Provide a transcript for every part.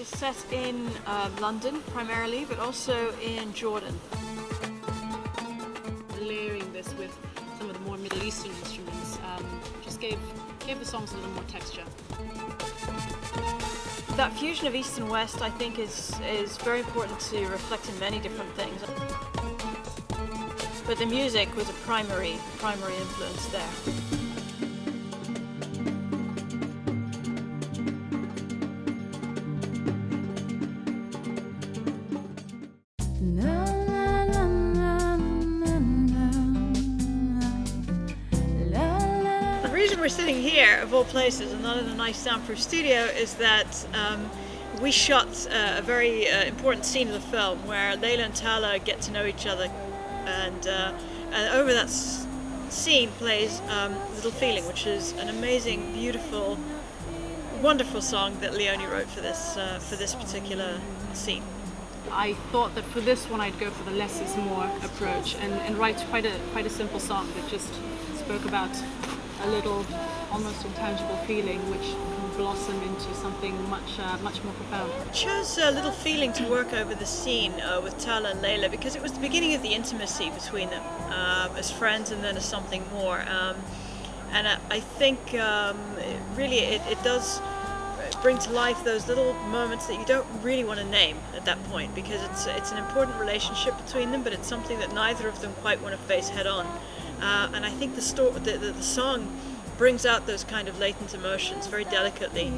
is set in London primarily, but also in Jordan. Layering this with some of the more Middle Eastern instruments just gave the songs a little more texture. That fusion of East and West, I think, is very important to reflect in many different things. But the music was a primary influence there. The reason we're sitting here, of all places, and not in a nice soundproof studio, is that we shot a very important scene of the film where Layla and Tala get to know each other, and over that scene plays Little Feeling, which is an amazing, beautiful, wonderful song that Leonie wrote for this particular scene. I thought that for this one I'd go for the less is more approach and write quite a simple song that just spoke about a little, almost intangible feeling which can blossom into something much more profound. I chose Little Feeling to work over the scene with Tala and Layla because it was the beginning of the intimacy between them as friends and then as something more. And I think really it does bring to life those little moments that you don't really want to name at that point, because it's an important relationship between them, but it's something that neither of them quite want to face head on. And I think the song brings out those kind of latent emotions very delicately.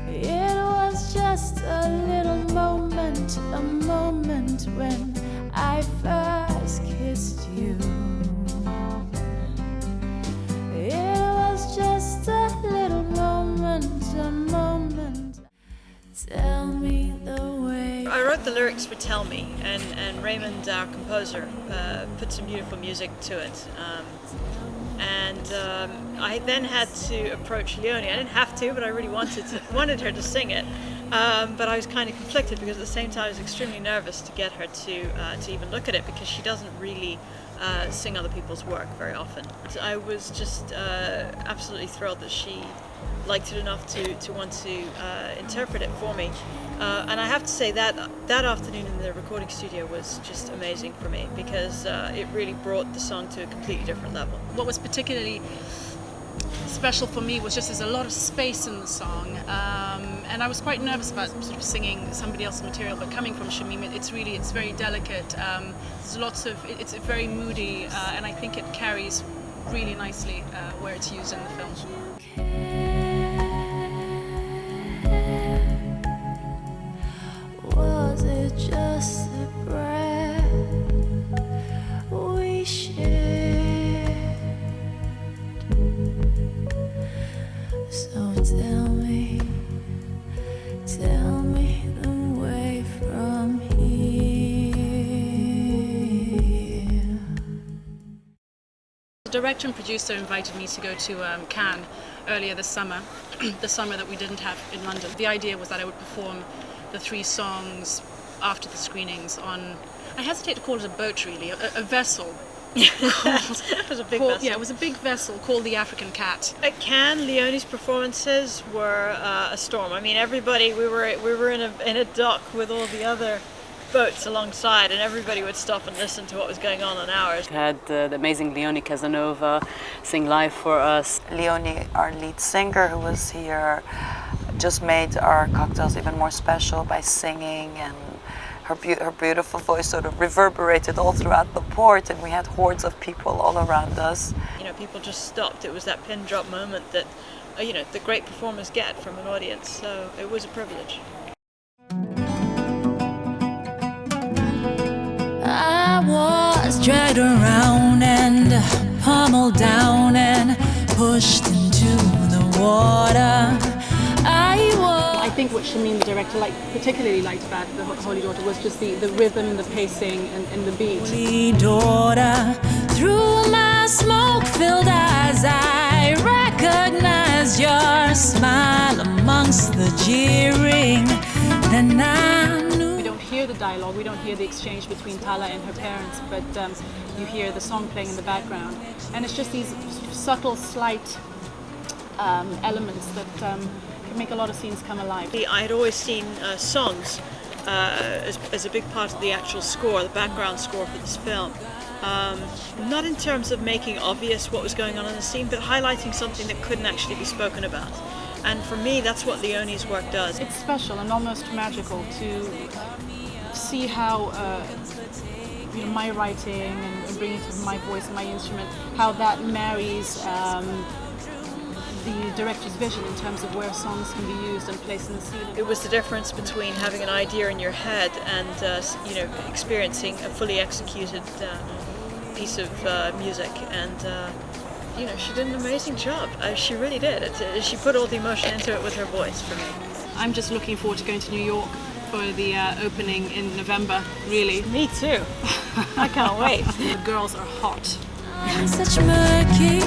It was just a little moment, a moment when I first kissed you. It was just a little moment, a moment. Tell me the way. I wrote the lyrics for Tell Me, and Raymond, our composer, put some beautiful music to it. I then had to approach Leonie. I didn't have to, but I really wanted her to sing it. But I was kind of conflicted because at the same time I was extremely nervous to get her to even look at it, because she doesn't really sing other people's work very often. So I was just absolutely thrilled that she liked it enough to want to interpret it for me. And I have to say that afternoon in the recording studio was just amazing for me, because it really brought the song to a completely different level. What was particularly special for me was just there's a lot of space in the song, and I was quite nervous about sort of singing somebody else's material, but coming from Shamim, it's very delicate. There's lots of it's very moody, and I think it carries really nicely where it's used in the film. Was it just a breath we shared? So tell me the way from here. The director and producer invited me to go to Cant earlier this summer, the summer that we didn't have in London. The idea was that I would perform the 3 songs after the screenings on, I hesitate to call it a boat really, a vessel. It was a big vessel. Yeah, it was a big vessel called the African Cat. At Cannes, Leonie's performances were a storm. I mean, everybody, we were in a dock with all the other boats alongside, and everybody would stop and listen to what was going on ours. We had the amazing Leonie Casanova sing live for us. Leonie, our lead singer, who was here, just made our cocktails even more special by singing, and her beautiful voice sort of reverberated all throughout the port, and we had hordes of people all around us. You know, people just stopped. It was that pin drop moment that, you know, the great performers get from an audience, so it was a privilege. I was dragged around and pummeled down and pushed into the water. I think what Shamim, the director, particularly liked about the Holy Daughter was just the rhythm, the pacing, and the beat. Holy Daughter, through my smoke-filled eyes, I recognized your smile amongst the jeering. Then I knew. We don't hear the dialogue, we don't hear the exchange between Tala and her parents, but you hear the song playing in the background, and it's just these subtle, slight elements that can make a lot of scenes come alive. I had always seen songs as a big part of the actual score, the background score for this film. Not in terms of making obvious what was going on in the scene, but highlighting something that couldn't actually be spoken about. And for me, that's what Leonie's work does. It's special and almost magical to see how my writing and bringing to my voice and my instrument, how that marries the director's vision in terms of where songs can be used and placed in the scene. It was the difference between having an idea in your head and experiencing a fully executed piece of music, and she did an amazing job. She really did. She put all the emotion into it with her voice for me. I'm just looking forward to going to New York for the opening in November, really. Me too. I can't wait. The girls are hot. I'm such murky